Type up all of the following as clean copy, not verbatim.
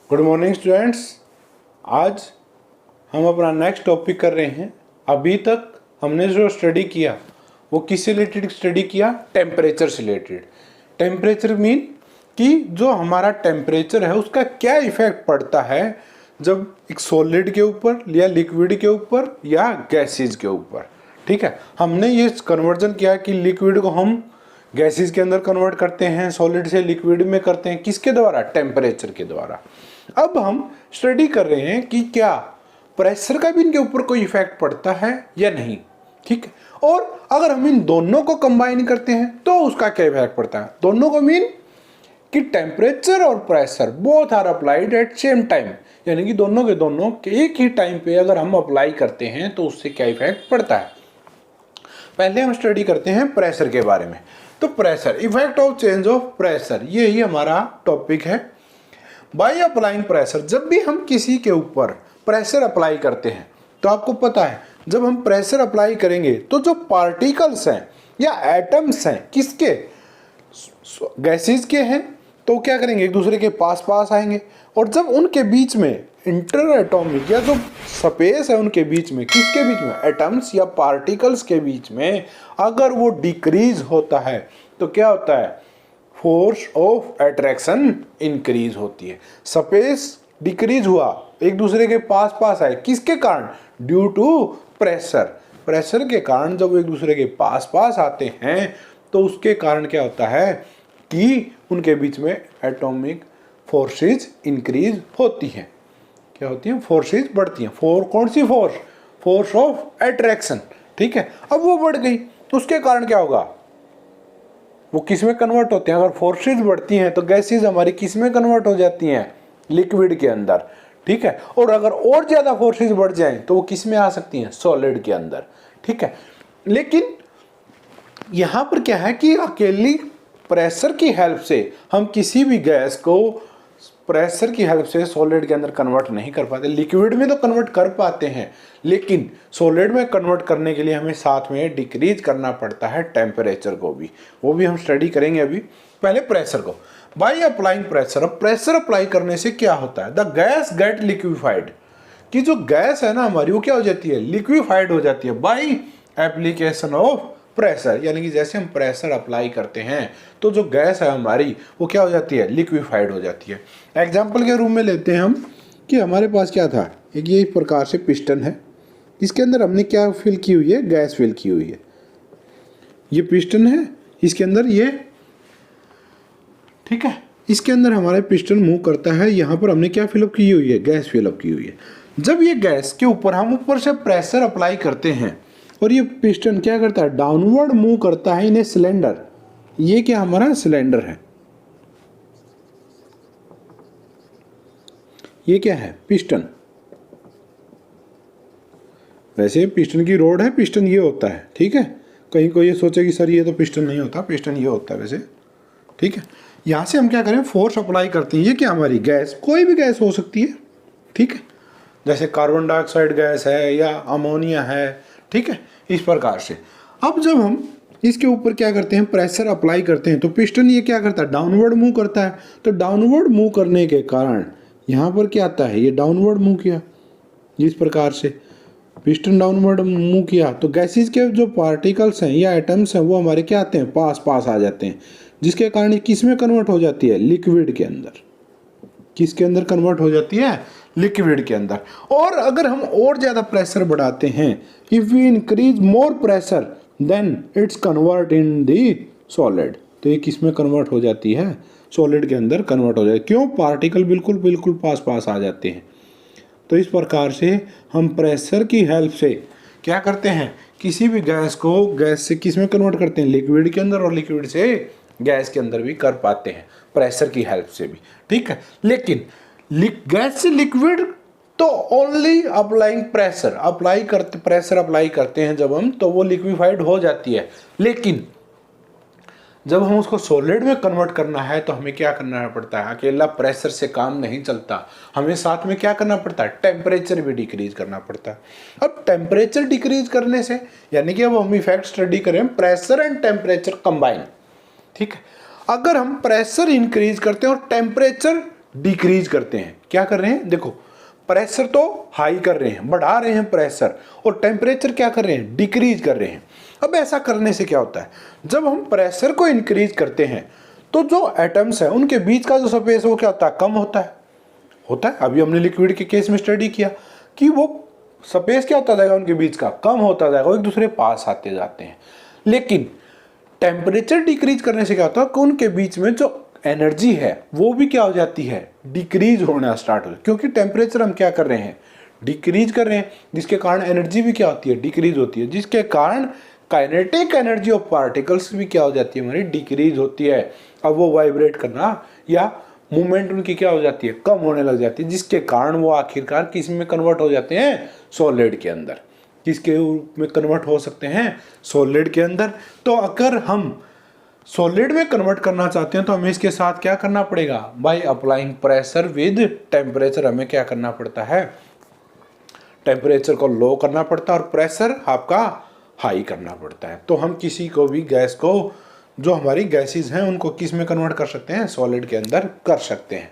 Good morning students. आज हम अपना नेक्स्ट टॉपिक कर रहे हैं। अभी तक हमने जो स्टडी किया वो किस रिलेटेड स्टडी किया? टेम्परेचर से रिलेटेड। टेम्परेचर मीन कि जो हमारा टेम्परेचर है उसका क्या इफेक्ट पड़ता है जब एक सॉलिड के ऊपर या लिक्विड के ऊपर या गैसेज के ऊपर। ठीक है, हमने ये कन्वर्जन किया कि लिक्विड को हम गैसेज के अंदर कन्वर्ट करते हैं, सॉलिड से लिक्विड में करते हैं, किसके द्वारा? टेम्परेचर के द्वारा। अब हम स्टडी कर रहे हैं कि क्या प्रेशर का भी इनके ऊपर कोई इफेक्ट पड़ता है या नहीं। ठीक है, और अगर हम इन दोनों को कंबाइन करते हैं तो उसका क्या इफेक्ट पड़ता है? दोनों को मीन कि टेम्परेचर और pressure both are applied at same time, यानी कि दोनों के दोनों एक ही टाइम पे अगर हम अप्लाई करते हैं तो उससे क्या इफेक्ट पड़ता है। पहले हम स्टडी करते हैं प्रेशर के बारे में। तो pressure, effect of change of pressure, ये ही हमारा टॉपिक है। बाय अप्लाइंग प्रेशर, जब भी हम किसी के ऊपर प्रेशर अप्लाई करते हैं तो आपको पता है जब हम प्रेशर अप्लाई करेंगे तो जो पार्टिकल्स हैं या एटम्स हैं किसके? गैसेज के हैं, तो क्या करेंगे? एक दूसरे के पास पास आएंगे, और जब उनके बीच में इंटर एटॉमिक या जो स्पेस है उनके बीच में, किसके बीच में? एटम्स या पार्टिकल्स के बीच में अगर वो डिक्रीज होता है तो क्या होता है? फोर्स ऑफ अट्रैक्शन इंक्रीज होती है। स्पेस डिक्रीज हुआ, एक दूसरे के पास पास आए, किसके कारण? Due to pressure. प्रेशर के कारण जब वो एक दूसरे के पास पास आते हैं तो उसके कारण क्या होता है कि उनके बीच में एटॉमिक फोर्सेज इंक्रीज होती हैं। क्या होती हैं? फोर्सेज बढ़ती हैं। कौन सी फोर्स? Force of attraction. ठीक है, अब वो बढ़ गई तो उसके कारण क्या होगा? वो किस में कन्वर्ट होते हैं? अगर फोर्सेज बढ़ती हैं तो गैसेज हमारी किस में कन्वर्ट हो जाती हैं? लिक्विड के अंदर। ठीक है, और अगर और ज्यादा फोर्सेज बढ़ जाएं तो वो किस में आ सकती हैं? सॉलिड के अंदर। ठीक है, लेकिन यहां पर क्या है कि अकेली प्रेशर की हेल्प से हम किसी भी गैस को प्रेशर की हेल्प से सॉलिड के अंदर कन्वर्ट नहीं कर पाते। लिक्विड में तो कन्वर्ट कर पाते हैं, लेकिन सॉलिड में कन्वर्ट करने के लिए हमें साथ में डिक्रीज करना पड़ता है टेम्परेचर को भी। वो भी हम स्टडी करेंगे अभी। पहले प्रेशर को। बाय अप्लाइंग प्रेशर, अब प्रेशर अप्लाई करने से क्या होता है? द गैस गेट लिक्विफाइड, कि जो गैस है ना हमारी वो क्या हो जाती है? लिक्विफाइड हो जाती है बाय एप्लीकेशन ऑफ प्रेशर, यानी कि जैसे हम प्रेशर अप्लाई करते हैं तो जो गैस है हमारी वो क्या हो जाती है? लिक्विफाइड हो जाती है। एग्जाम्पल के रूप में लेते हैं हम कि हमारे पास क्या था, एक ये इस प्रकार से पिस्टन है, इसके अंदर हमने क्या फिल की हुई है? गैस फिल की हुई है। ये पिस्टन है, इसके अंदर ये, ठीक है, इसके अंदर हमारा पिस्टन मूव करता है। यहाँ पर हमने क्या फिलअप की हुई है? गैस फिलअप की हुई है। जब ये गैस के ऊपर हम ऊपर से प्रेशर अप्लाई करते हैं और ये पिस्टन क्या करता है? डाउनवर्ड मूव करता है इन ए सिलेंडर। ये क्या हमारा सिलेंडर है, ये क्या है? पिस्टन। वैसे पिस्टन की रोड है, पिस्टन ये होता है। ठीक है, कहीं कोई ये सोचे कि सर ये तो पिस्टन नहीं होता, पिस्टन ये होता है वैसे। ठीक है, यहाँ से हम क्या करें? फोर्स अप्लाई करते हैं। ये क्या हमारी गैस, कोई भी गैस हो सकती है। ठीक है, जैसे कार्बन डाइऑक्साइड गैस है या अमोनिया है। ठीक है, इस प्रकार से। अब जब हम इसके ऊपर क्या करते हैं? प्रेशर अप्लाई करते हैं तो पिस्टन ये क्या करता है? डाउनवर्ड मूव करता है। तो डाउनवर्ड मूव करने के कारण यहाँ पर क्या आता है? ये डाउनवर्ड मूव किया, इस प्रकार से पिस्टन डाउनवर्ड मूव किया तो गैसेज के जो पार्टिकल्स हैं या एटम्स हैं वो हमारे क्या आते हैं? पास पास आ जाते हैं, जिसके कारण ये किस में कन्वर्ट हो जाती है? लिक्विड के अंदर। किसके अंदर कन्वर्ट हो जाती है? लिक्विड के अंदर। और अगर हम और ज़्यादा प्रेशर बढ़ाते हैं, if we increase more pressure then it's convert in the solid, तो ये किस में कन्वर्ट हो जाती है? सॉलिड के अंदर कन्वर्ट हो जाती है। क्यों? पार्टिकल बिल्कुल बिल्कुल पास पास आ जाते हैं। तो इस प्रकार से हम प्रेशर की हेल्प से क्या करते हैं? किसी भी गैस को गैस से किस में कन्वर्ट करते हैं? लिक्विड के अंदर, और लिक्विड से गैस के अंदर भी कर पाते हैं प्रेशर की हेल्प से भी। ठीक है, लेकिन गैस से लिक्विड तो ओनली अप्लाइंग प्रेशर अप्लाई करते हैं जब हम, तो वो लिक्विफाइड हो जाती है। लेकिन जब हम उसको सॉलिड में कन्वर्ट करना है तो हमें क्या करना पड़ता है? अकेला प्रेशर से काम नहीं चलता, हमें साथ में क्या करना पड़ता है? टेम्परेचर भी डिक्रीज करना पड़ता है। अब टेम्परेचर डिक्रीज करने से, यानी कि अब हम इफेक्ट स्टडी करें प्रेशर एंड टेम्परेचर कंबाइन। ठीक है, अगर हम प्रेशर इंक्रीज करते हैं और टेम्परेचर डिक्रीज करते हैं। क्या कर रहे हैं, देखो प्रेशर तो हाई कर रहे हैं, बढ़ा रहे हैं प्रेशर, और टेम्परेचर क्या कर रहे हैं, डिक्रीज कर रहे हैं। अब ऐसा करने से क्या होता है, जब हम प्रेशर को इंक्रीज करते हैं तो जो एटम्स है उनके बीच का जो स्पेस वो क्या होता है, कम होता है। अभी हमने लिक्विड के केस में स्टडी किया कि वो स्पेस क्या होता जाएगा, उनके बीच का कम होता जाएगा, वो एक दूसरे पास आते जाते हैं। लेकिन टेम्परेचर डिक्रीज करने से क्या होता है कि उनके बीच में जो एनर्जी है वो भी क्या हो जाती है, डिक्रीज होना स्टार्ट हो जाती है। क्योंकि टेम्परेचर हम क्या कर रहे हैं, डिक्रीज कर रहे हैं, जिसके कारण एनर्जी भी क्या होती है, डिक्रीज होती है, जिसके कारण काइनेटिक एनर्जी ऑफ पार्टिकल्स भी क्या हो जाती है, हमारी डिक्रीज होती है। अब वो वाइब्रेट करना या मूवमेंट उनकी क्या हो जाती है, कम होने लग जाती है, जिसके कारण वो आखिरकार किस में कन्वर्ट हो जाते हैं, सॉलिड के अंदर। किसके रूप में कन्वर्ट हो सकते हैं, सॉलिड के अंदर। तो अगर हम सॉलिड में कन्वर्ट करना चाहते हैं तो हमें इसके साथ क्या करना पड़ेगा, by applying pressure with temperature, हमें क्या करना पड़ता है, टेम्परेचर को लो करना पड़ता है और प्रेशर आपका हाई करना पड़ता है। तो हम किसी को भी गैस को, जो हमारी गैसेज हैं उनको किस में कन्वर्ट कर सकते हैं, सॉलिड के अंदर कर सकते हैं।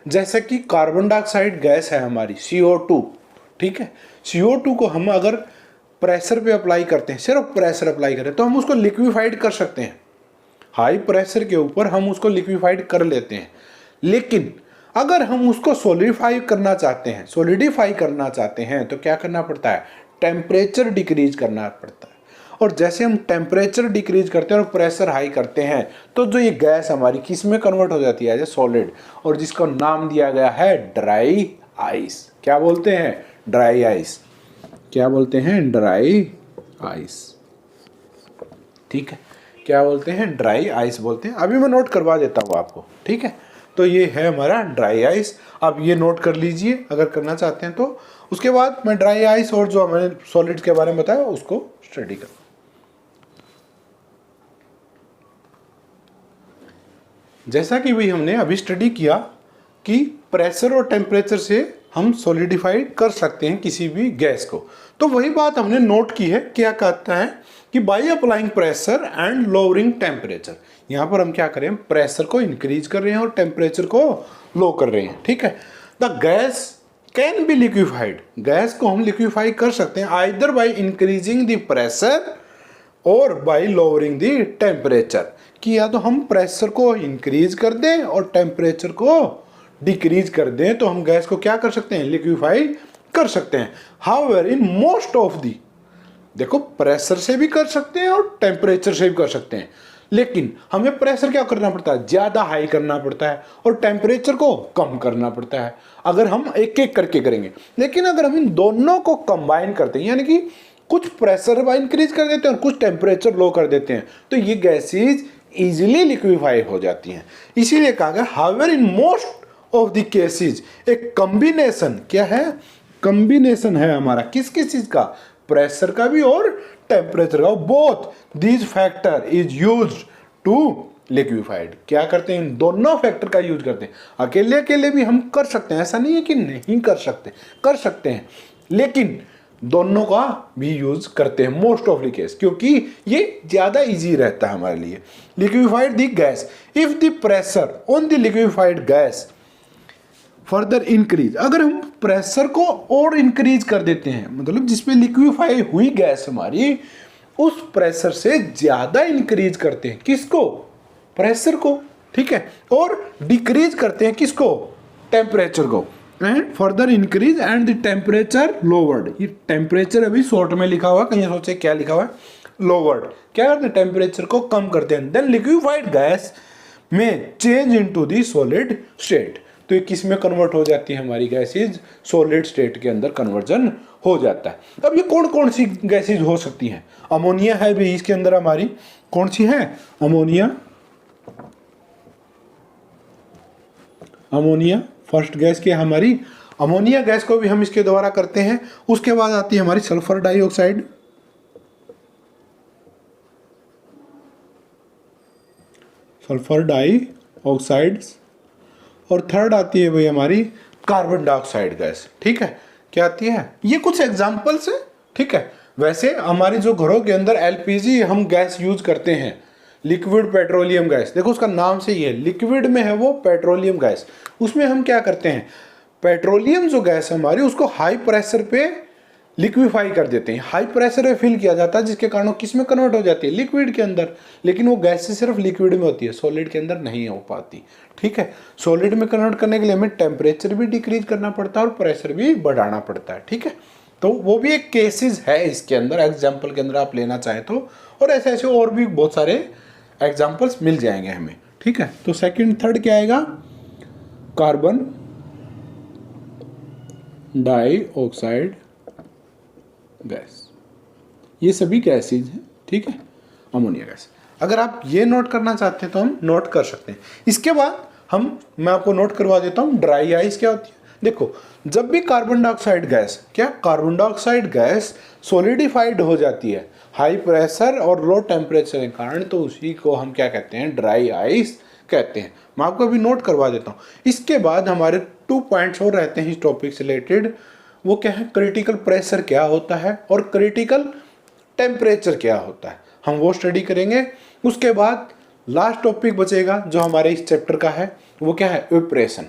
जैसे कि कार्बन डाइऑक्साइड गैस है हमारी CO2, ठीक है, CO2 को हम अगर प्रेशर पे अप्लाई करते हैं, सिर्फ प्रेशर अप्लाई करें तो हम उसको लिक्विफाइड कर सकते हैं। हाई प्रेशर के ऊपर हम उसको लिक्विफाइड कर लेते हैं। लेकिन अगर हम उसको सॉलिडिफाई करना चाहते हैं तो क्या करना पड़ता है, टेम्परेचर डिक्रीज करना पड़ता है। और जैसे हम टेम्परेचर डिक्रीज करते हैं और प्रेशर हाई करते हैं तो जो ये गैस हमारी किस में कन्वर्ट हो जाती है, एज ए सॉलिड, और जिसका नाम दिया गया है ड्राई आइस। क्या बोलते हैं, ड्राई आइस। क्या बोलते हैं, ड्राई आइस, ठीक है, क्या बोलते हैं, ड्राई आइस बोलते हैं। अभी मैं नोट करवा देता हूँ आपको, ठीक है। तो ये है हमारा ड्राई आइस, आप ये नोट कर लीजिए अगर करना चाहते हैं तो। उसके बाद मैं ड्राई आइस और जो मैंने सॉलिड्स के बारे में बताया उसको स्टडी कर। जैसा कि भाई हमने अभी स्टडी किया कि प्रेशर और टेम्परेचर से हम सॉलिडिफाइड कर सकते हैं किसी भी गैस को, तो वही बात हमने नोट की है। क्या कहता है कि by applying pressure and lowering temperature, यहाँ पर हम क्या करें, प्रेशर को इंक्रीज कर रहे हैं और टेम्परेचर को लो कर रहे हैं, ठीक है। The gas can be liquefied, gas को हम लिक्विफाई कर सकते हैं either by increasing the pressure और बाय लोअरिंग द टेम्परेचर, कि या तो हम प्रेशर को इंक्रीज कर दें और टेम्परेचर को डिक्रीज कर दें तो हम गैस को क्या कर सकते हैं, लिक्विफाई कर सकते हैं। However in most of the, देखो प्रेशर से भी कर सकते हैं और टेम्परेचर से भी कर सकते हैं, लेकिन हमें प्रेशर क्या करना पड़ता है, ज़्यादा हाई करना पड़ता है, और टेम्परेचर को कम करना पड़ता है अगर हम एक एक करके करेंगे। लेकिन अगर हम इन दोनों को कंबाइन करते हैं, यानी कि कुछ प्रेशर इंक्रीज कर देते हैं और कुछ टेम्परेचर लो कर देते हैं, तो ये गैसेज इजीली लिक्विफाई हो जाती हैं। इसीलिए कहा गया however in most of the cases एक कॉम्बिनेशन, क्या है, कॉम्बिनेशन है हमारा किस किस चीज का, प्रेशर का भी और टेम्परेचर का, both these factor is used to liquefied. क्या करते हैं, इन दोनों फैक्टर का यूज करते हैं। अकेले अकेले भी हम कर सकते हैं, ऐसा नहीं है कि नहीं कर सकते हैं, लेकिन दोनों का भी यूज करते हैं मोस्ट ऑफ द केस, क्योंकि ये ज्यादा इजी रहता है हमारे लिए। Liquefied the gas, if the pressure on the liquefied gas further increase, अगर हम प्रेशर को और इंक्रीज कर देते हैं, मतलब जिसमें लिक्विफाई हुई गैस हमारी, उस प्रेशर से ज्यादा इंक्रीज करते हैं, किसको, प्रेशर को, ठीक है, और डिक्रीज करते हैं किसको, टेम्परेचर को, and further increase and the temperature lowered. ये टेम्परेचर अभी शॉर्ट में लिखा हुआ, कहीं सोचे क्या लिखा हुआ है, लोवर्ड। क्या करते हैं, टेम्परेचर को कम करते हैं। देन लिक्विफाइड गैस में change into the solid state, तो ये किस में कन्वर्ट हो जाती है हमारी गैसेज, सॉलिड स्टेट के अंदर कन्वर्जन हो जाता है। अब ये कौन कौन सी गैसेज हो सकती हैं, अमोनिया है भी इसके अंदर हमारी, कौन सी है, अमोनिया, अमोनिया फर्स्ट गैस की हमारी, अमोनिया गैस को भी हम इसके द्वारा करते हैं। उसके बाद आती है हमारी सल्फर डाइऑक्साइड, सल्फर डाइऑक्साइड्स, और थर्ड आती है भाई हमारी कार्बन डाइऑक्साइड गैस, ठीक है। क्या आती है, ये कुछ एग्जांपल्स है, ठीक है। वैसे हमारी जो घरों के अंदर LPG हम गैस यूज करते हैं, लिक्विड पेट्रोलियम गैस, देखो उसका नाम से ही है, लिक्विड में है वो पेट्रोलियम गैस। उसमें हम क्या करते हैं, पेट्रोलियम जो गैस है हमारी उसको हाई प्रेशर पे लिक्विफाई कर देते हैं, हाई प्रेशर पे फिल किया जाता है, जिसके कारण वो किस में कन्वर्ट हो जाती है, लिक्विड के अंदर। लेकिन वो गैस से सिर्फ लिक्विड में होती है, सॉलिड के अंदर नहीं हो पाती। ठीक है, सॉलिड में कन्वर्ट करने के लिए हमें टेम्परेचर भी डिक्रीज करना पड़ता है और प्रेशर भी बढ़ाना पड़ता है। ठीक है, तो वो भी एक केसेस है इसके अंदर, एग्जाम्पल के अंदर आप लेना चाहें तो, और ऐसे ऐसे और भी बहुत सारे एग्जाम्पल्स मिल जाएंगे हमें। ठीक है, तो सेकंड थर्ड क्या आएगा, कार्बन डाइऑक्साइड गैस, ये सभी गैसेज हैं। ठीक है, अमोनिया गैस। अगर आप ये नोट करना चाहते हैं तो हम नोट कर सकते हैं। इसके बाद मैं आपको नोट करवा देता हूँ ड्राई आइस क्या होती है। देखो, जब भी कार्बन डाइऑक्साइड गैस, क्या कार्बन डाइऑक्साइड गैस सॉलिडिफाइड हो जाती है हाई प्रेशर और लो टेम्परेचर के कारण, तो उसी को हम क्या कहते हैं, ड्राई आइस कहते हैं। मैं आपको अभी नोट करवा देता हूँ। इसके बाद हमारे 2 पॉइंट्स और रहते हैं इस टॉपिक से रिलेटेड। वो क्या है, क्रिटिकल प्रेशर क्या होता है और क्रिटिकल टेम्परेचर क्या होता है, हम वो स्टडी करेंगे। उसके बाद लास्ट टॉपिक बचेगा जो हमारे इस चैप्टर का है, वो क्या है, एवेपोरेशन।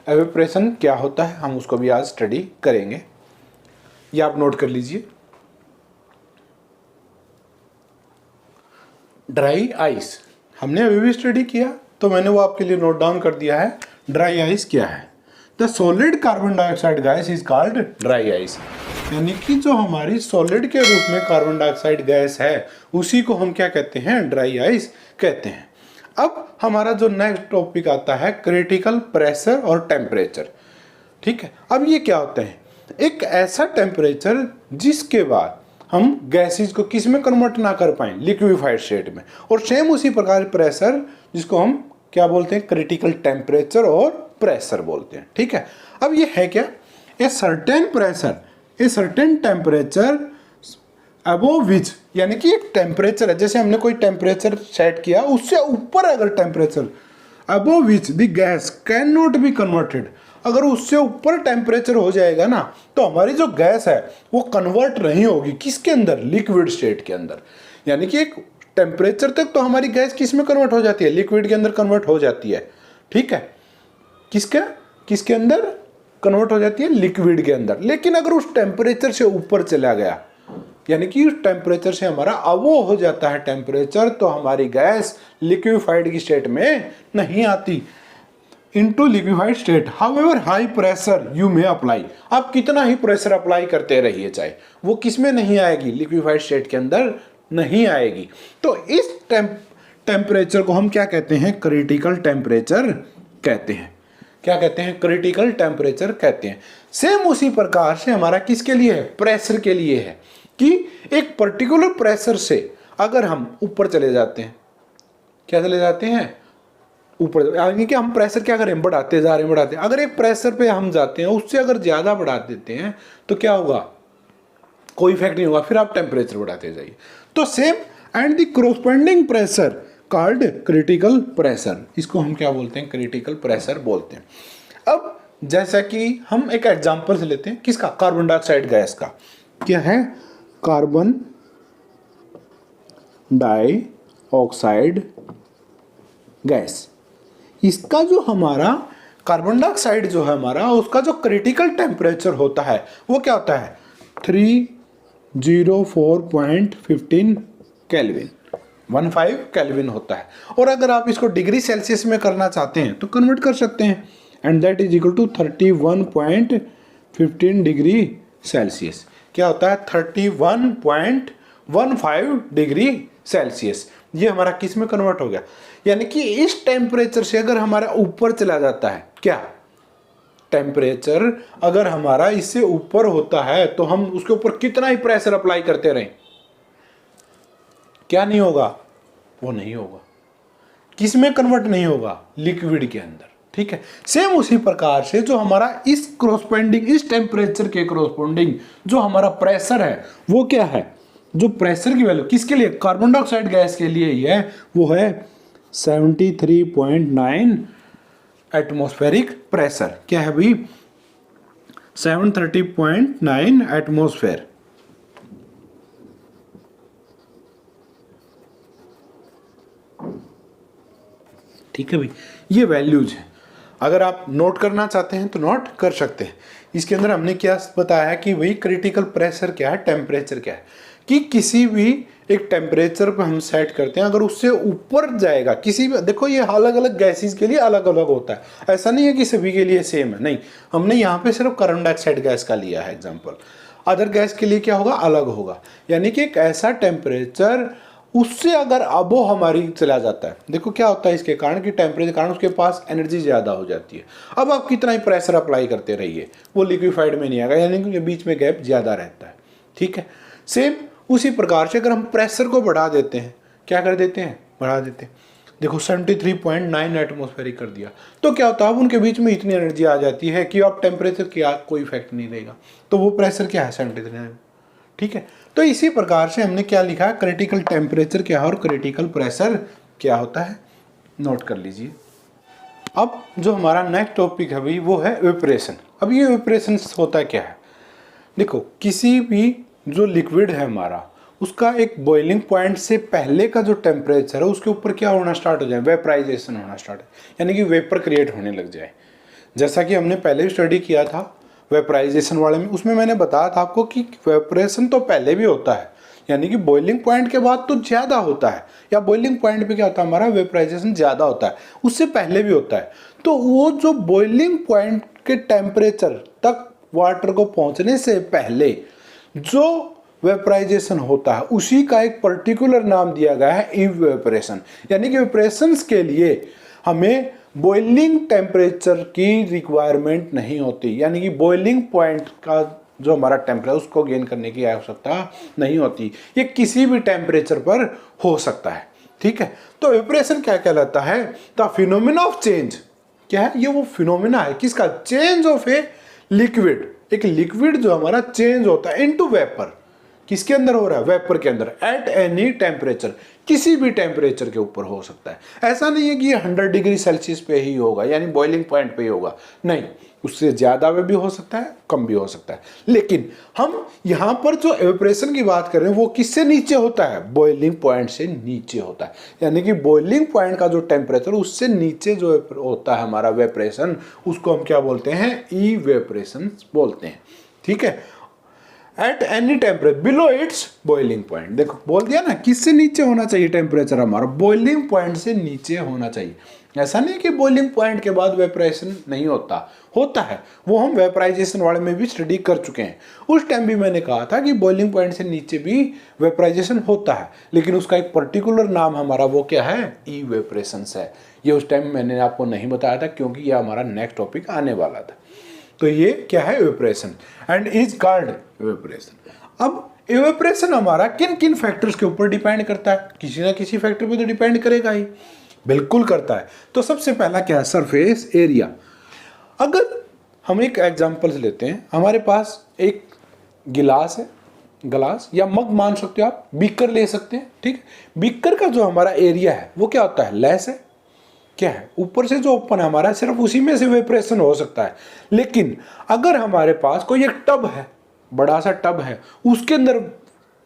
एवेपोरेशन क्या होता है, हम उसको भी आज स्टडी करेंगे। ये आप नोट कर लीजिए। ड्राई आइस हमने अभी भी स्टडी किया, तो मैंने वो आपके लिए नोट डाउन कर दिया है। ड्राई आइस क्या है, the solid carbon dioxide gas is called dry ice, यानी कि जो हमारी सॉलिड के रूप में कार्बन डाइऑक्साइड गैस है उसी को हम क्या कहते हैं, ड्राई आइस कहते हैं। अब हमारा जो नेक्स्ट टॉपिक आता है क्रिटिकल प्रेशर और टेम्परेचर। ठीक है, अब ये क्या होता है, एक ऐसा टेम्परेचर जिसके बाद हम गैसेज को किस में कन्वर्ट ना कर पाए, लिक्विफाइड स्टेट में, और सेम उसी प्रकार प्रेशर जिसको हम क्या बोलते हैं, क्रिटिकल टेम्परेचर और प्रेशर बोलते हैं। ठीक है, अब ये है क्या, a certain pressure, a certain temperature above which, यानी कि एक टेम्परेचर है, जैसे हमने कोई टेम्परेचर सेट किया, उससे ऊपर अगर temperature above which the gas can not be converted, अगर उससे ऊपर टेम्परेचर हो जाएगा ना, तो हमारी जो गैस है वो कन्वर्ट नहीं होगी, किसके अंदर, लिक्विड स्टेट के अंदर। यानी कि एक टेम्परेचर तक तो हमारी गैस किस में कन्वर्ट हो जाती है, लिक्विड के अंदर कन्वर्ट हो जाती है। ठीक है, किसके अंदर कन्वर्ट हो जाती है, लिक्विड के अंदर। लेकिन अगर उस टेम्परेचर से ऊपर चला गया, यानी कि उस टेम्परेचर से हमारा अबो हो जाता है टेम्परेचर, तो हमारी गैस लिक्विफाइड की स्टेट में नहीं आती, into liquefied state. However high pressure you may apply, आप कितना ही प्रेशर अप्लाई करते रहिए चाहे, वो किस में नहीं आएगी, लिक्विफाइड स्टेट के अंदर नहीं आएगी। तो इस टेम्परेचर को हम क्या कहते हैं, क्रिटिकल टेम्परेचर कहते हैं। क्या कहते हैं, क्रिटिकल टेम्परेचर कहते हैं। सेम उसी प्रकार से हमारा किसके लिए है, प्रेशर के लिए है, कि एक पर्टिकुलर प्रेशर से अगर हम ऊपर चले जाते हैं, क्या चले जाते हैं, ऊपर, यानी कि हम प्रेशर क्या करें, बढ़ाते जा रहे हैं, बढ़ाते हैं। अगर एक प्रेशर पे हम जाते हैं, उससे अगर ज़्यादा बढ़ा देते हैं तो क्या होगा, कोई इफेक्ट नहीं होगा, फिर आप टेम्परेचर बढ़ाते जाइए। तो same and the corresponding pressure called critical pressure, इसको हम क्या बोलते हैं, क्रिटिकल प्रेशर बोलते हैं। अब जैसा कि हम एक एग्जांपल से लेते हैं, किसका, कार्बन डाइऑक्साइड गैस का। क्या है, कार्बन डाइऑक्साइड गैस, इसका जो हमारा कार्बन डाइऑक्साइड जो है हमारा, उसका जो क्रिटिकल टेम्परेचर होता है वो क्या होता है, 304.15 केल्विन, 15 केल्विन होता है। और अगर आप इसको डिग्री सेल्सियस में करना चाहते हैं तो कन्वर्ट कर सकते हैं, and that is equal to 31.15 degree Celsius. क्या होता है, 31.15 डिग्री सेल्सियस। ये हमारा किस में कन्वर्ट हो गया, यानी कि इस टेम्परेचर से अगर हमारा ऊपर चला जाता है, क्या टेम्परेचर अगर हमारा इससे ऊपर होता है तो हम उसके ऊपर कितना ही प्रेशर अप्लाई करते रहें, क्या नहीं होगा, वो नहीं होगा, किस में कन्वर्ट नहीं होगा, लिक्विड के अंदर। ठीक है, सेम उसी प्रकार से जो हमारा इस कोरस्पॉन्डिंग, इस टेम्परेचर के कोरस्पॉन्डिंग जो हमारा प्रेशर है वो क्या है, जो प्रेशर की वैल्यू किसके लिए, कार्बन डाइऑक्साइड गैस के लिए ही है, वो है 73.9 एटमॉस्फेरिक प्रेशर। क्या है भाई, 730.9 एटमॉस्फेयर। ठीक है भाई, ये वैल्यूज हैं। अगर आप नोट करना चाहते हैं तो नोट कर सकते हैं। इसके अंदर हमने क्या बताया कि वही क्रिटिकल प्रेशर क्या है, टेम्परेचर क्या है, कि किसी भी एक टेम्परेचर पर हम सेट करते हैं, अगर उससे ऊपर जाएगा किसी भी, देखो ये अलग अलग गैसेस के लिए अलग अलग होता है, ऐसा नहीं है कि सभी के लिए सेम है, नहीं। हमने यहाँ पे सिर्फ कार्बन डाइऑक्साइड गैस का लिया है एग्जाम्पल, अदर गैस के लिए क्या होगा, अलग होगा। यानी कि एक ऐसा टेम्परेचर, उससे अगर अबो हमारी चला जाता है, देखो क्या होता है इसके कारण कि टेम्परेचर के कारण उसके पास एनर्जी ज़्यादा हो जाती है। अब आप कितना ही प्रेशर अप्लाई करते रहिए, वो लिक्विफाइड में नहीं आएगा, यानी कि बीच में गैप ज़्यादा रहता है। ठीक है, सेम उसी प्रकार से अगर हम प्रेशर को बढ़ा देते हैं, क्या कर देते हैं, बढ़ा देते हैं, देखो 73.9 एटमॉस्फेरिक कर दिया, तो क्या होता है, अब उनके बीच में इतनी एनर्जी आ जाती है कि अब टेम्परेचर क्या कोई इफेक्ट नहीं देगा, तो वो प्रेशर क्या है 73। ठीक है, तो इसी प्रकार से हमने क्या लिखा, क्रिटिकल टेम्परेचर क्या है और क्रिटिकल प्रेशर क्या होता है, नोट कर लीजिए। अब जो हमारा नेक्स्ट टॉपिक है भाई वो है इवेपोरेशन। अब ये इवेपोरेशन होता क्या है, देखो किसी भी जो लिक्विड है हमारा, उसका एक बॉइलिंग पॉइंट से पहले का जो टेम्परेचर है उसके ऊपर क्या होना स्टार्ट हो जाए, वेपराइजेशन होना स्टार्ट, यानी कि वेपर क्रिएट होने लग जाए। जैसा कि हमने पहले भी स्टडी किया था वेपराइजेशन वाले में, उसमें मैंने बताया था आपको कि वेपरेशन तो पहले भी होता है, यानी कि बॉइलिंग पॉइंट के बाद तो ज़्यादा होता है, या बॉइलिंग पॉइंट पे क्या होता है हमारा वेपराइजेशन ज़्यादा होता है, उससे पहले भी होता है। तो वो जो बॉइलिंग पॉइंट के टेम्परेचर तक वाटर को पहुंचने से पहले जो वेपराइजेशन होता है उसी का एक पर्टिकुलर नाम दिया गया है इवेपोरेशन। यानी कि इवेपोरेशंस के लिए हमें बॉइलिंग टेम्परेचर की रिक्वायरमेंट नहीं होती, यानी कि बॉइलिंग पॉइंट का जो हमारा टेम्परेचर उसको गेन करने की आवश्यकता नहीं होती, ये किसी भी टेम्परेचर पर हो सकता है। ठीक है, तो इवेपोरेशन क्या कहलाता है, द फिनोमेना ऑफ चेंज। क्या है ये, वो फिनोमेना है किसका, चेंज ऑफ ए लिक्विड, एक लिक्विड जो हमारा चेंज होता है इनटू वेपर, किसके अंदर हो रहा है, वेपर के अंदर, एट एनी टेम्परेचर, किसी भी टेम्परेचर के ऊपर हो सकता है। ऐसा नहीं है कि ये 100 डिग्री सेल्सियस पे ही होगा, यानी बॉइलिंग पॉइंट पे ही होगा, नहीं, उससे ज़्यादा में भी हो सकता है, कम भी हो सकता है। लेकिन हम यहाँ पर जो एवेपोरेशन की बात कर रहे हैं वो किससे नीचे होता है, बॉइलिंग पॉइंट से नीचे होता है। यानी कि बॉइलिंग पॉइंट का जो टेम्परेचर उससे नीचे जो होता है हमारा वेपरेशन, उसको हम क्या बोलते हैं, इवेपोरेशन बोलते हैं। ठीक है, at any temperature below it's boiling point, देखो बोल दिया ना, किससे नीचे होना चाहिए टेम्परेचर हमारा, बॉइलिंग पॉइंट से नीचे होना चाहिए। ऐसा नहीं कि बॉइलिंग पॉइंट के बाद वेपराइजेशन नहीं होता, होता है, वो हम वेपराइजेशन वाले में भी स्टडी कर चुके हैं। उस टाइम भी मैंने कहा था कि बॉइलिंग पॉइंट से नीचे भी वेपराइजेशन होता है, लेकिन उसका एक पर्टिकुलर नाम हमारा वो क्या है, इवेपोरेशन है। ये उस टाइम मैंने आपको नहीं बताया था क्योंकि ये हमारा नेक्स्ट टॉपिक आने वाला था। तो ये क्या है, evaporation and is called evaporation. अब इवेपोरेशन हमारा किन किन फैक्टर्स के ऊपर डिपेंड करता है, किसी ना किसी फैक्टर पे तो डिपेंड करेगा ही, बिल्कुल करता है। तो सबसे पहला क्या है, सरफेस एरिया। अगर हम एक एग्जांपल लेते हैं, हमारे पास एक गिलास है, गिलास या मग मान सकते हो आप, बीकर ले सकते हैं। ठीक, बीकर का जो हमारा एरिया है वो क्या होता है, लेस है, क्या है, ऊपर से जो ओपन है हमारा, सिर्फ उसी में से वेपरेशन हो सकता है। लेकिन अगर हमारे पास कोई एक टब है, बड़ा सा टब है, उसके अंदर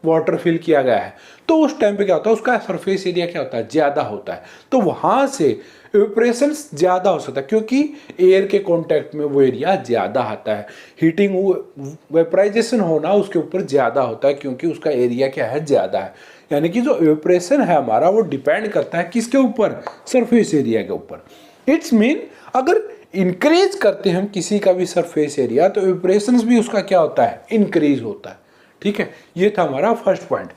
वाटर फिल किया गया है, तो उस टाइम पे क्या होता है, उसका सरफेस एरिया क्या होता है, ज़्यादा होता है, तो वहाँ से इवेपोरेशन ज़्यादा हो सकता है, क्योंकि एयर के कांटेक्ट में वो एरिया ज़्यादा आता है। हीटिंग वेपराइजेशन होना उसके ऊपर ज़्यादा होता है, क्योंकि उसका एरिया क्या है, ज़्यादा है। यानी कि जो इवेपोरेशन है हमारा वो डिपेंड करता है किसके ऊपर, सरफेस एरिया के ऊपर। इट्स मीन अगर इंक्रीज करते हैं हम किसी का भी सरफेस एरिया, तो इवेपोरेशन भी उसका क्या होता है, इंक्रीज होता है। ठीक है, ये था हमारा फर्स्ट पॉइंट।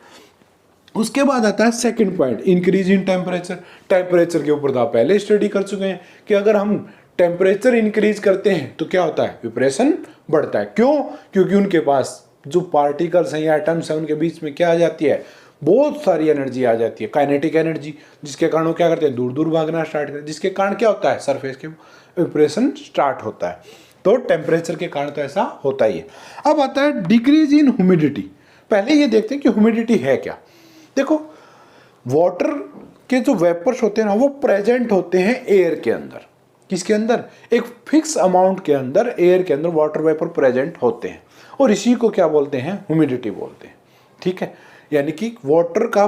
उसके बाद आता है second point, increase in temperature. Temperature के ऊपर तो आप पहले स्टडी कर चुके हैं कि अगर हम टेम्परेचर इंक्रीज करते हैं तो क्या होता है, इवेपोरेशन बढ़ता है। क्यों, क्योंकि उनके पास जो पार्टिकल्स हैं या एटम्स हैं उनके बीच में क्या आ जाती है, बहुत सारी एनर्जी आ जाती है, काइनेटिक एनर्जी, जिसके कारण वो क्या करते हैं, दूर दूर भागना स्टार्ट करते हैं, जिसके कारण क्या होता है, सरफेस के इवेपोरेशन स्टार्ट होता है। तो टेम्परेचर के कारण तो ऐसा होता ही है। अब आता है डिक्रीज इन ह्यूमिडिटी। पहले ये देखते हैं कि ह्यूमिडिटी है क्या। देखो वाटर के जो वेपर्स होते हैं ना, वो प्रेजेंट होते हैं एयर के अंदर। किसके अंदर, एक फिक्स अमाउंट के अंदर, एयर के अंदर वाटर वेपर प्रेजेंट होते हैं, और इसी को क्या बोलते हैं, ह्यूमिडिटी बोलते हैं। ठीक है, यानी कि वाटर का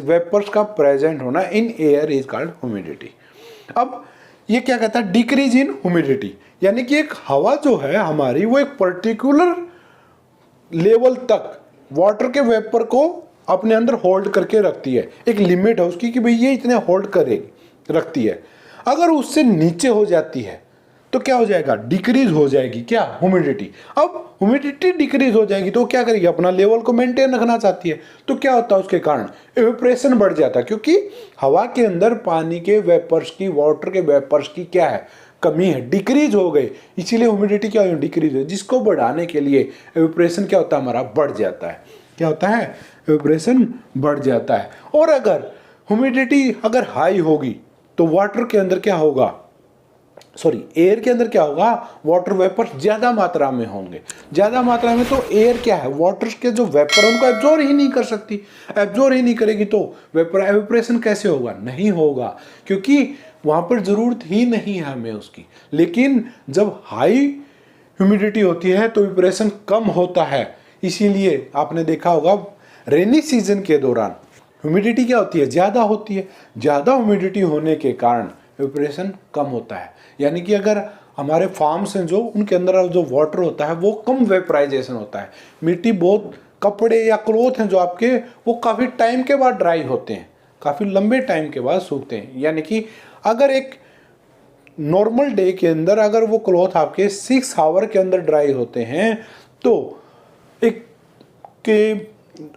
वेपर्स का प्रेजेंट होना in air is called humidity. अब ये क्या कहता है, डिक्रीज इन ह्यूमिडिटी, यानी कि एक हवा जो है हमारी वो एक पर्टिकुलर लेवल तक वाटर के वेपर को अपने अंदर होल्ड करके रखती है, एक लिमिट है उसकी कि भाई ये इतने होल्ड करेगी, रखती है। अगर उससे नीचे हो जाती है तो क्या हो जाएगा, डिक्रीज हो जाएगी क्या, ह्यूमिडिटी। अब ह्यूमिडिटी डिक्रीज हो जाएगी तो क्या करेगी, अपना लेवल को मेंटेन रखना चाहती है, तो क्या होता है उसके कारण इवेपोरेशन बढ़ जाता है, क्योंकि हवा के अंदर पानी के वेपर्स की, वाटर के वेपर्स की क्या है, कमी है, डिक्रीज हो गए, इसीलिए ह्यूमिडिटी क्या हुई, डिक्रीज हो, जिसको बढ़ाने के लिए इवेपोरेशन क्या होता है हमारा, बढ़ जाता है। क्या होता है, इवेपोरेशन बढ़ जाता है। और अगर ह्यूमिडिटी अगर हाई होगी तो वाटर के अंदर क्या होगा, सॉरी एयर के अंदर क्या होगा, वाटर वेपर ज्यादा मात्रा में होंगे, ज्यादा मात्रा में, तो एयर क्या है, वाटर के जो वेपर उनको एब्जॉर्ब ही नहीं कर सकती, एब्जॉर्ब ही नहीं करेगी तो वेपर एवेपोरेशन कैसे होगा, नहीं होगा, क्योंकि वहां पर जरूरत ही नहीं है हमें उसकी। लेकिन जब हाई ह्यूमिडिटी होती है तो इवेपोरेशन कम होता है, इसीलिए आपने देखा होगा रेनी सीजन के दौरान ह्यूमिडिटी क्या होती है, ज़्यादा होती है, ज़्यादा ह्यूमिडिटी होने के कारण इवेपोरेशन कम होता है। यानी कि अगर हमारे फार्म्स हैं जो, उनके अंदर जो वाटर होता है वो कम वेपराइजेशन होता है, मिट्टी बहुत, कपड़े या क्लोथ हैं जो आपके वो काफ़ी टाइम के बाद ड्राई होते हैं, काफ़ी लंबे टाइम के बाद सूखते हैं। यानी कि अगर एक नॉर्मल डे के अंदर अगर वो क्लॉथ आपके 6 आवर के अंदर ड्राई होते हैं, तो एक के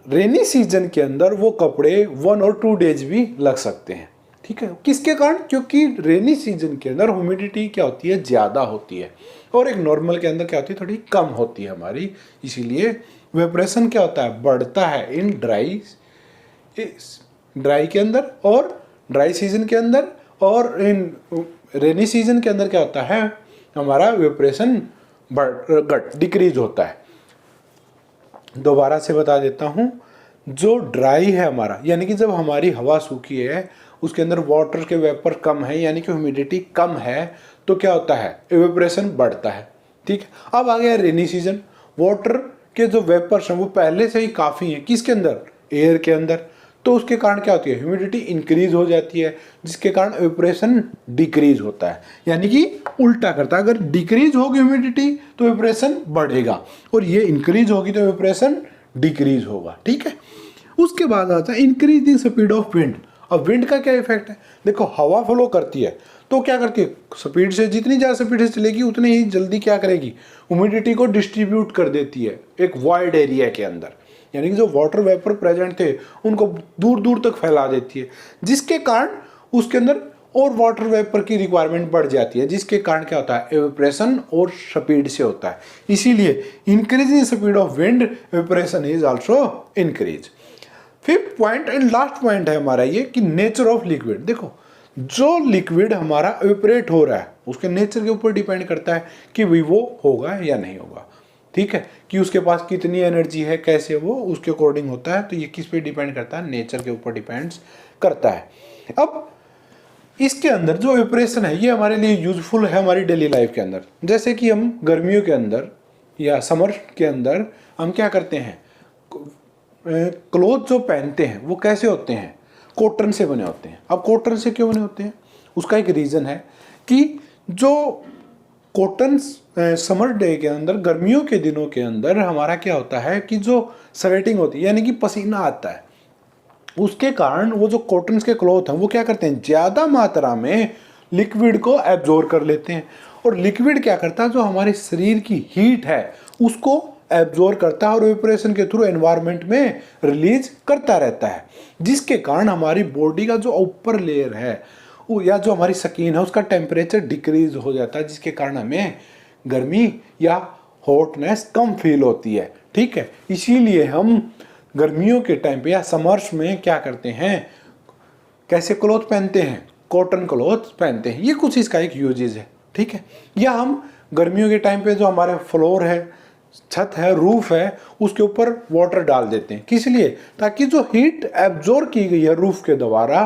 रेनी सीजन के अंदर वो कपड़े 1 और 2 डेज भी लग सकते हैं। ठीक है, किसके कारण, क्योंकि रेनी सीजन के अंदर ह्यूमिडिटी क्या होती है, ज़्यादा होती है, और एक नॉर्मल के अंदर क्या होती है, थोड़ी कम होती है हमारी, इसीलिए वेपरेशन क्या होता है, बढ़ता है इन ड्राई के अंदर, और ड्राई सीजन के अंदर, और इन रेनी सीजन के अंदर क्या होता है, हमारा वेपरेशन डिक्रीज होता है। दोबारा से बता देता हूँ, जो ड्राई है हमारा, यानी कि जब हमारी हवा सूखी है, उसके अंदर वाटर के वेपर कम है, यानी कि ह्यूमिडिटी कम है, तो क्या होता है, इवेपोरेशन बढ़ता है। ठीक है, अब आ गया रेनी सीजन, वाटर के जो वेपर्स हैं वो पहले से ही काफ़ी हैं, किसके अंदर, एयर के अंदर, तो उसके कारण क्या होती है, ह्यूमिडिटी इंक्रीज हो जाती है, जिसके कारण इवेपोरेशन डिक्रीज होता है। यानी कि उल्टा करता है, अगर डिक्रीज होगी ह्यूमिडिटी तो इवेपोरेशन बढ़ेगा, और ये इंक्रीज होगी तो इवेपोरेशन डिक्रीज होगा। ठीक है, उसके बाद आता है इंक्रीजिंग स्पीड ऑफ विंड। अब विंड का क्या इफेक्ट है, देखो हवा फ्लो करती है तो क्या करती है, स्पीड से, जितनी ज़्यादा स्पीड से चलेगी उतनी ही जल्दी क्या करेगी, ह्यूमिडिटी को डिस्ट्रीब्यूट कर देती है एक वाइड एरिया के अंदर, यानी कि जो वाटर वेपर प्रेजेंट थे उनको दूर दूर तक फैला देती है, जिसके कारण उसके अंदर और वाटर वेपर की रिक्वायरमेंट बढ़ जाती है, जिसके कारण क्या होता है, इवेपोरेशन और स्पीड से होता है। इसीलिए increasing speed of wind, evaporation is also increase. Fifth point and last point है हमारा ये कि नेचर ऑफ लिक्विड। देखो जो लिक्विड हमारा इवेपोरेट हो रहा है उसके नेचर के ऊपर डिपेंड करता है कि भाई वो होगा या नहीं होगा। ठीक है, कि उसके पास कितनी एनर्जी है, कैसे, वो उसके अकॉर्डिंग होता है। तो ये किस पे डिपेंड करता है, नेचर के ऊपर डिपेंड्स करता है। अब इसके अंदर जो इवेपोरेशन है ये हमारे लिए यूजफुल है हमारी डेली लाइफ के अंदर। जैसे कि हम गर्मियों के अंदर या समर के अंदर हम क्या करते हैं, क्लोथ जो पहनते हैं वो कैसे होते हैं, कॉटन से बने होते हैं। अब कॉटन से क्यों बने होते हैं, उसका एक रीज़न है कि जो कॉटन समर डे के अंदर, गर्मियों के दिनों के अंदर हमारा क्या होता है कि जो स्वेटिंग होती है, यानी कि पसीना आता है, उसके कारण वो जो कॉटन के क्लॉथ हैं वो क्या करते हैं, ज़्यादा मात्रा में लिक्विड को एब्जॉर्ब कर लेते हैं। और लिक्विड क्या करता है, जो हमारे शरीर की हीट है उसको एब्जॉर्ब करता है और इवेपोरेशन के थ्रू एनवायरनमेंट में रिलीज करता रहता है, जिसके कारण हमारी बॉडी का जो ऊपर लेयर है या जो हमारी स्किन है उसका टेम्परेचर डिक्रीज हो जाता है, जिसके कारण हमें गर्मी या हॉटनेस कम फील होती है। ठीक है, इसीलिए हम गर्मियों के टाइम पे या समर्स में क्या करते हैं, कैसे क्लॉथ पहनते हैं, कॉटन क्लॉथ पहनते हैं। ये कुछ इसका एक यूजेज है। ठीक है, या हम गर्मियों के टाइम पे जो हमारे फ्लोर है, छत है, रूफ है, उसके ऊपर वाटर डाल देते हैं, किस लिए, ताकि जो हीट एब्जॉर्ब की गई है रूफ के द्वारा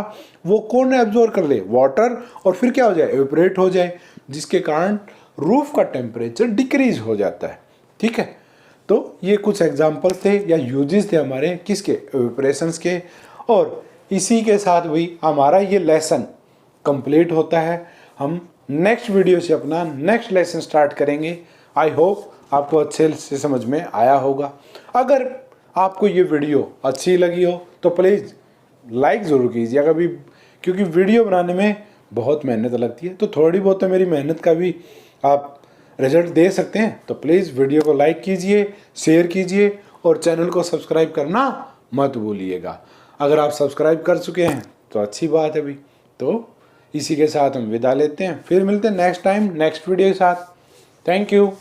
वो कौन एब्जॉर्ब कर ले, वाटर, और फिर क्या हो जाए, इवेपोरेट हो जाए, जिसके कारण रूफ का टेम्परेचर डिक्रीज हो जाता है। ठीक है, तो ये कुछ एग्जाम्पल थे या यूजेस थे हमारे किसके, इवेपोरेशंस के। और इसी के साथ भी हमारा ये लेसन कंप्लीट होता है। हम नेक्स्ट वीडियो से अपना नेक्स्ट लेसन स्टार्ट करेंगे। आई होप आपको अच्छे से समझ में आया होगा। अगर आपको ये वीडियो अच्छी लगी हो तो प्लीज़ लाइक ज़रूर कीजिएगा भी, क्योंकि वीडियो बनाने में बहुत मेहनत लगती है, तो थोड़ी बहुत तो मेरी मेहनत का भी आप रिजल्ट दे सकते हैं। तो प्लीज़ वीडियो को लाइक कीजिए, शेयर कीजिए और चैनल को सब्सक्राइब करना मत भूलिएगा। अगर आप सब्सक्राइब कर चुके हैं तो अच्छी बात है भी। तो इसी के साथ हम विदा लेते हैं, फिर मिलते हैं नेक्स्ट टाइम नेक्स्ट वीडियो के साथ। Thank you.